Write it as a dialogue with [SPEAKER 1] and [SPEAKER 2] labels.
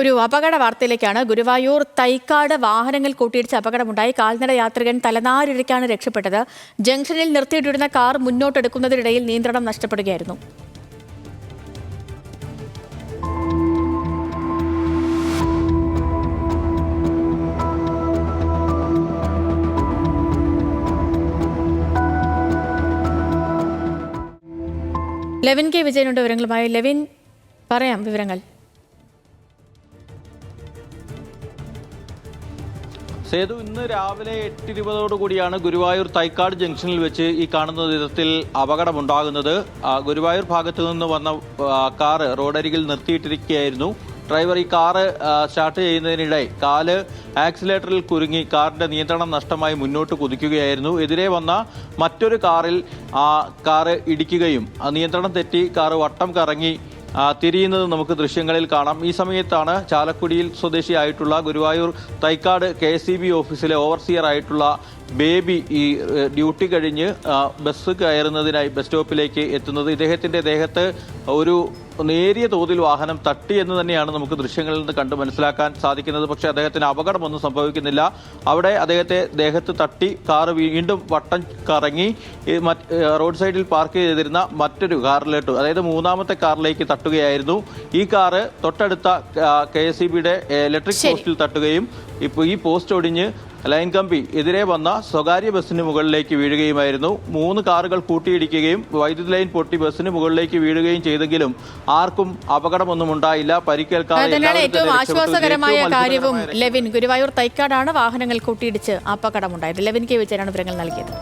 [SPEAKER 1] ഒരു അപകട വാർത്തയിലേക്കാണ്. ഗുരുവായൂർ തൈക്കാട് വാഹനങ്ങൾ കൂട്ടിയിടിച്ച് അപകടമുണ്ടായി. കാൽനട യാത്രികൻ തലനാരിഴയ്ക്കാണ് രക്ഷപ്പെട്ടത്. ജംഗ്ഷനിൽ നിർത്തിയിട്ടിരുന്ന കാർ മുന്നോട്ടെടുക്കുന്നതിനിടയിൽ നിയന്ത്രണം നഷ്ടപ്പെടുകയായിരുന്നു. ലെവിൻ കെ വിജയനുണ്ട് വിവരങ്ങളുമായി. ലെവിൻ, പറയാം വിവരങ്ങൾ.
[SPEAKER 2] സേതു, ഇന്ന് രാവിലെ 8:20 കൂടിയാണ് ഗുരുവായൂർ തൈക്കാട് ജംഗ്ഷനിൽ വെച്ച് ഈ കാണുന്ന വിധത്തിൽ അപകടമുണ്ടാകുന്നത്. ഗുരുവായൂർ ഭാഗത്തു നിന്ന് വന്ന കാറ് റോഡരികിൽ നിർത്തിയിട്ടിരിക്കുകയായിരുന്നു. ഡ്രൈവർ ഈ കാറ് സ്റ്റാർട്ട് ചെയ്യുന്നതിനിടെ കാല് ആക്സിലേറ്ററിൽ കുരുങ്ങി കാറിന്റെ നിയന്ത്രണം നഷ്ടമായി മുന്നോട്ട് കുതിക്കുകയായിരുന്നു. എതിരെ വന്ന മറ്റൊരു കാറിൽ കാറ് ഇടിക്കുകയും നിയന്ത്രണം തെറ്റി കാറ് വട്ടം കറങ്ങി തിരിയുന്നത് നമുക്ക് ദൃശ്യങ്ങളിൽ കാണാം. ഈ സമയത്താണ് ചാലക്കുടിയിൽ സ്വദേശിയായിട്ടുള്ള ഗുരുവായൂർ തൈക്കാട് KSEB ഓഫീസിലെ ഓവർസിയർ ആയിട്ടുള്ള ബേബി ഈ ഡ്യൂട്ടി കഴിഞ്ഞ് ബസ് കയറുന്നതിനായി ബസ് സ്റ്റോപ്പിലേക്ക് എത്തുന്നത്. ഇദ്ദേഹത്തിന്റെ ദേഹത്ത് ഒരു നേരിയ തോതിൽ വാഹനം തട്ടി എന്ന് തന്നെയാണ് നമുക്ക് ദൃശ്യങ്ങളിൽ നിന്ന് കണ്ട് മനസ്സിലാക്കാൻ സാധിക്കുന്നത്. പക്ഷേ അദ്ദേഹത്തിന് അപകടമൊന്നും സംഭവിക്കുന്നില്ല. അവിടെ അദ്ദേഹത്തെ ദേഹത്ത് തട്ടി കാറ് വീണ്ടും വട്ടം കറങ്ങി റോഡ് സൈഡിൽ പാർക്ക് ചെയ്തിരുന്ന മറ്റൊരു കാറിലോട്ട്, അതായത് മൂന്നാമത്തെ കാറിലേക്ക് തട്ടുകയായിരുന്നു. ഈ കാറ് തൊട്ടടുത്ത KSEBയുടെ ഇലക്ട്രിക് പോസ്റ്റിൽ തട്ടുകയും ഇപ്പോൾ ഈ പോസ്റ്റ് ഒടിഞ്ഞ് ലൈൻ കമ്പി എതിരെ വന്ന സ്വകാര്യ ബസ്സിന് മുകളിലേക്ക് വീഴുകയുമായിരുന്നു. 3 കാറുകൾ കൂട്ടിയിടിക്കുകയും വൈദ്യുതി ലൈൻ പൊട്ടി ബസ്സിന് മുകളിലേക്ക് വീഴുകയും ചെയ്തെങ്കിലും ആർക്കും അപകടമൊന്നും ഉണ്ടായില്ല. പരിക്കേൽക്കാതെ
[SPEAKER 1] ഏറ്റവും ആശ്വാസകരമായ കാര്യവും ലെവിൻ, ഗുരുവായൂർ തൈക്കാടാണ് വാഹനങ്ങൾ കൂട്ടിയിടിച്ച് അപകടമുണ്ടായത്. ലെവിൻ കെ വിജയനാണ് വിവരങ്ങൾ നൽകിയത്.